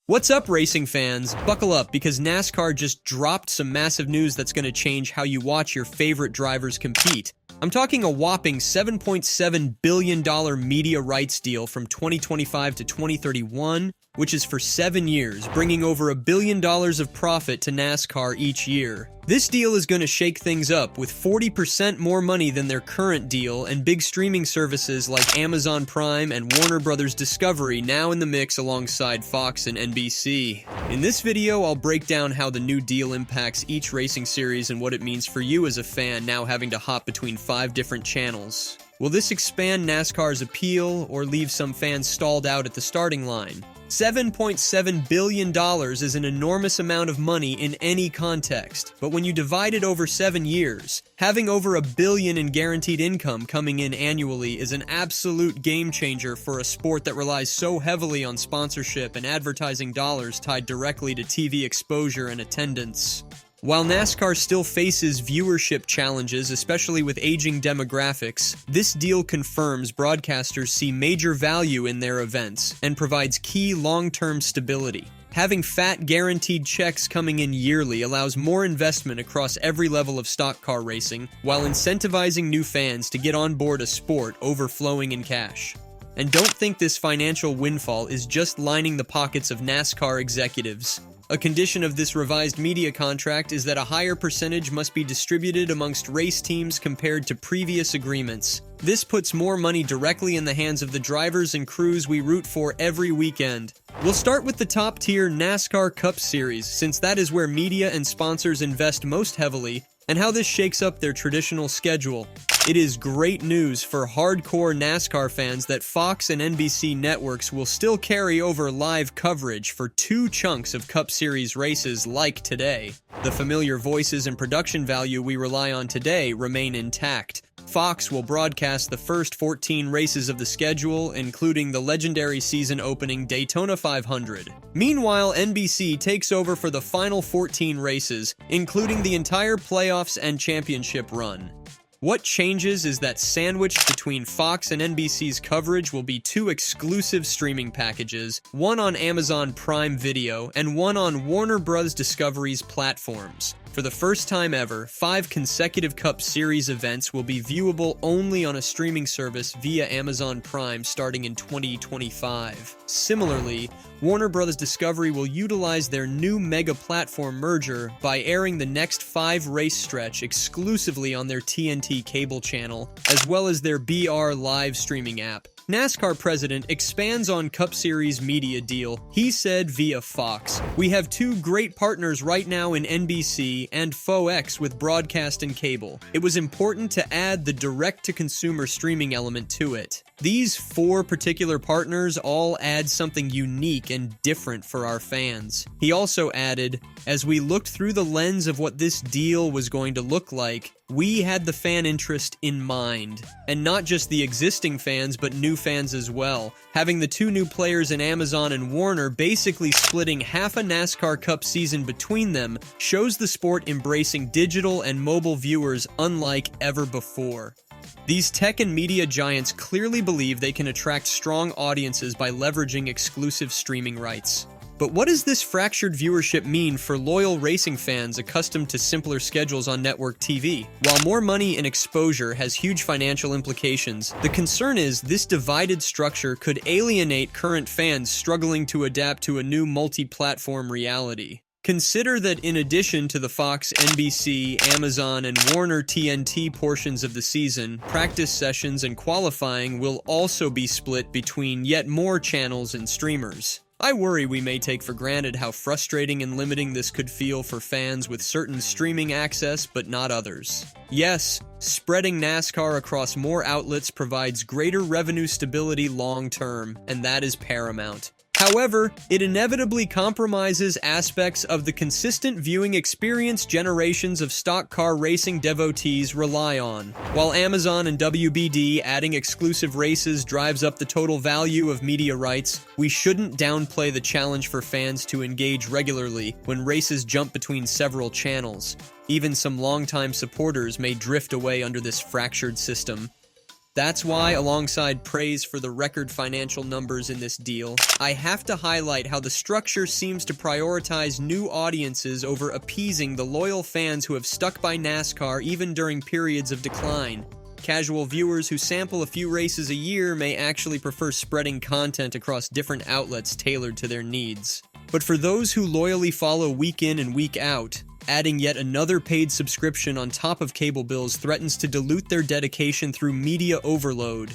What's up, racing fans? Buckle up because NASCAR just dropped some massive news that's going to change how you watch your favorite drivers compete. I'm talking a whopping $7.7 billion media rights deal from 2025 to 2031, which is for 7 years, bringing over $1 billion of profit to NASCAR each year. This deal is going to shake things up with 40% more money than their current deal, and big streaming services like Amazon Prime and Warner Bros. Discovery now in the mix alongside Fox and NBC. In this video, I'll break down how the new deal impacts each racing series and what it means for you as a fan now having to hop between 5 different channels. Will this expand NASCAR's appeal or leave some fans stalled out at the starting line? $7.7 billion is an enormous amount of money in any context, but when you divide it over 7 years, having over $1 billion in guaranteed income coming in annually is an absolute game changer for a sport that relies so heavily on sponsorship and advertising dollars tied directly to TV exposure and attendance. While NASCAR still faces viewership challenges, especially with aging demographics, this deal confirms broadcasters see major value in their events and provides key long-term stability. Having fat guaranteed checks coming in yearly allows more investment across every level of stock car racing, while incentivizing new fans to get on board a sport overflowing in cash. And don't think this financial windfall is just lining the pockets of NASCAR executives. A condition of this revised media contract is that a higher percentage must be distributed amongst race teams compared to previous agreements. This puts more money directly in the hands of the drivers and crews we root for every weekend. We'll start with the top-tier NASCAR Cup Series, since that is where media and sponsors invest most heavily, and how this shakes up their traditional schedule. It is great news for hardcore NASCAR fans that Fox and NBC networks will still carry over live coverage for 2 chunks of Cup Series races like today. The familiar voices and production value we rely on today remain intact. Fox will broadcast the first 14 races of the schedule, including the legendary season-opening Daytona 500. Meanwhile, NBC takes over for the final 14 races, including the entire playoffs and championship run. What changes is that sandwiched between Fox and NBC's coverage will be 2 exclusive streaming packages, one on Amazon Prime Video and one on Warner Bros. Discovery's platforms. For the first time ever, 5 consecutive Cup Series events will be viewable only on a streaming service via Amazon Prime starting in 2025. Similarly, Warner Bros. Discovery will utilize their new mega-platform merger by airing the next 5 race stretch exclusively on their TNT cable channel, as well as their BR live streaming app. NASCAR president expands on Cup Series media deal. He said via Fox, "We have 2 great partners right now in NBC and Fox with broadcast and cable. It was important to add the direct-to-consumer streaming element to it. These 4 particular partners all add something unique and different for our fans." He also added, "As we looked through the lens of what this deal was going to look like, we had the fan interest in mind. And not just the existing fans, but new fans as well. Having the 2 new players in Amazon and Warner basically splitting half a NASCAR Cup season between them shows the sport embracing digital and mobile viewers unlike ever before." These tech and media giants clearly believe they can attract strong audiences by leveraging exclusive streaming rights. But what does this fractured viewership mean for loyal racing fans accustomed to simpler schedules on network TV? While more money and exposure has huge financial implications, the concern is this divided structure could alienate current fans struggling to adapt to a new multi-platform reality. Consider that in addition to the Fox, NBC, Amazon, and Warner TNT portions of the season, practice sessions and qualifying will also be split between yet more channels and streamers. I worry we may take for granted how frustrating and limiting this could feel for fans with certain streaming access but not others. Yes, spreading NASCAR across more outlets provides greater revenue stability long-term, and that is paramount. However, it inevitably compromises aspects of the consistent viewing experience generations of stock car racing devotees rely on. While Amazon and WBD adding exclusive races drives up the total value of media rights, we shouldn't downplay the challenge for fans to engage regularly when races jump between several channels. Even some longtime supporters may drift away under this fractured system. That's why, alongside praise for the record financial numbers in this deal, I have to highlight how the structure seems to prioritize new audiences over appeasing the loyal fans who have stuck by NASCAR even during periods of decline. Casual viewers who sample a few races a year may actually prefer spreading content across different outlets tailored to their needs. But for those who loyally follow week in and week out, adding yet another paid subscription on top of cable bills threatens to dilute their dedication through media overload.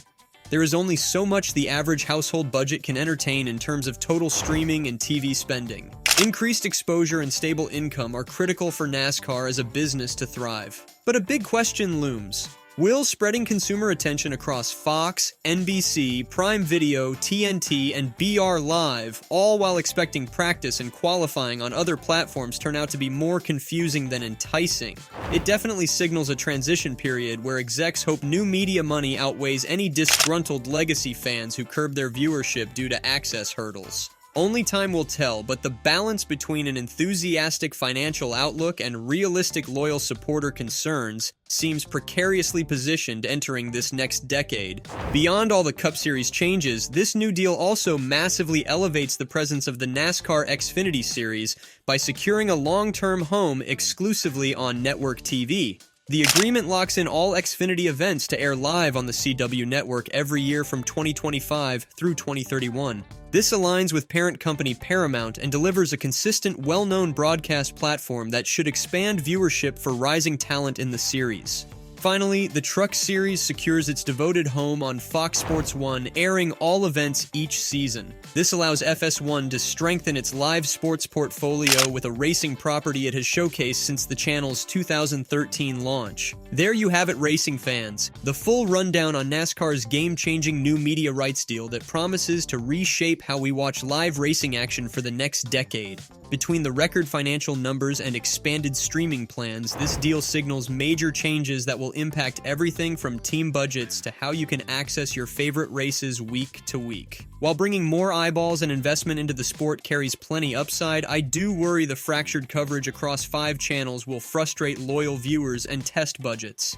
There is only so much the average household budget can entertain in terms of total streaming and TV spending. Increased exposure and stable income are critical for NASCAR as a business to thrive. But a big question looms. Will spreading consumer attention across Fox, NBC, Prime Video, TNT, and BR Live, all while expecting practice and qualifying on other platforms, turn out to be more confusing than enticing? It definitely signals a transition period where execs hope new media money outweighs any disgruntled legacy fans who curb their viewership due to access hurdles. Only time will tell, but the balance between an enthusiastic financial outlook and realistic loyal supporter concerns seems precariously positioned entering this next decade. Beyond all the Cup Series changes, this new deal also massively elevates the presence of the NASCAR Xfinity Series by securing a long-term home exclusively on network TV. The agreement locks in all Xfinity events to air live on the CW network every year from 2025 through 2031. This aligns with parent company Paramount and delivers a consistent, well-known broadcast platform that should expand viewership for rising talent in the series. Finally, the Truck Series secures its devoted home on Fox Sports 1, airing all events each season. This allows FS1 to strengthen its live sports portfolio with a racing property it has showcased since the channel's 2013 launch. There you have it, racing fans. The full rundown on NASCAR's game-changing new media rights deal that promises to reshape how we watch live racing action for the next decade. Between the record financial numbers and expanded streaming plans, this deal signals major changes that will impact everything from team budgets to how you can access your favorite races week to week. While bringing more eyeballs and investment into the sport carries plenty upside, I do worry the fractured coverage across 5 channels will frustrate loyal viewers and test budgets.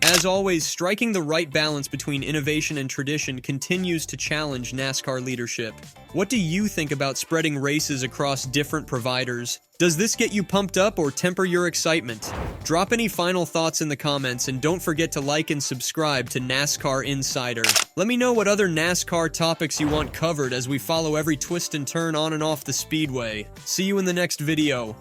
As always, striking the right balance between innovation and tradition continues to challenge NASCAR leadership. What do you think about spreading races across different providers? Does this get you pumped up or temper your excitement? Drop any final thoughts in the comments, and don't forget to like and subscribe to NASCAR Insider. Let me know what other NASCAR topics you want covered as we follow every twist and turn on and off the speedway. See you in the next video.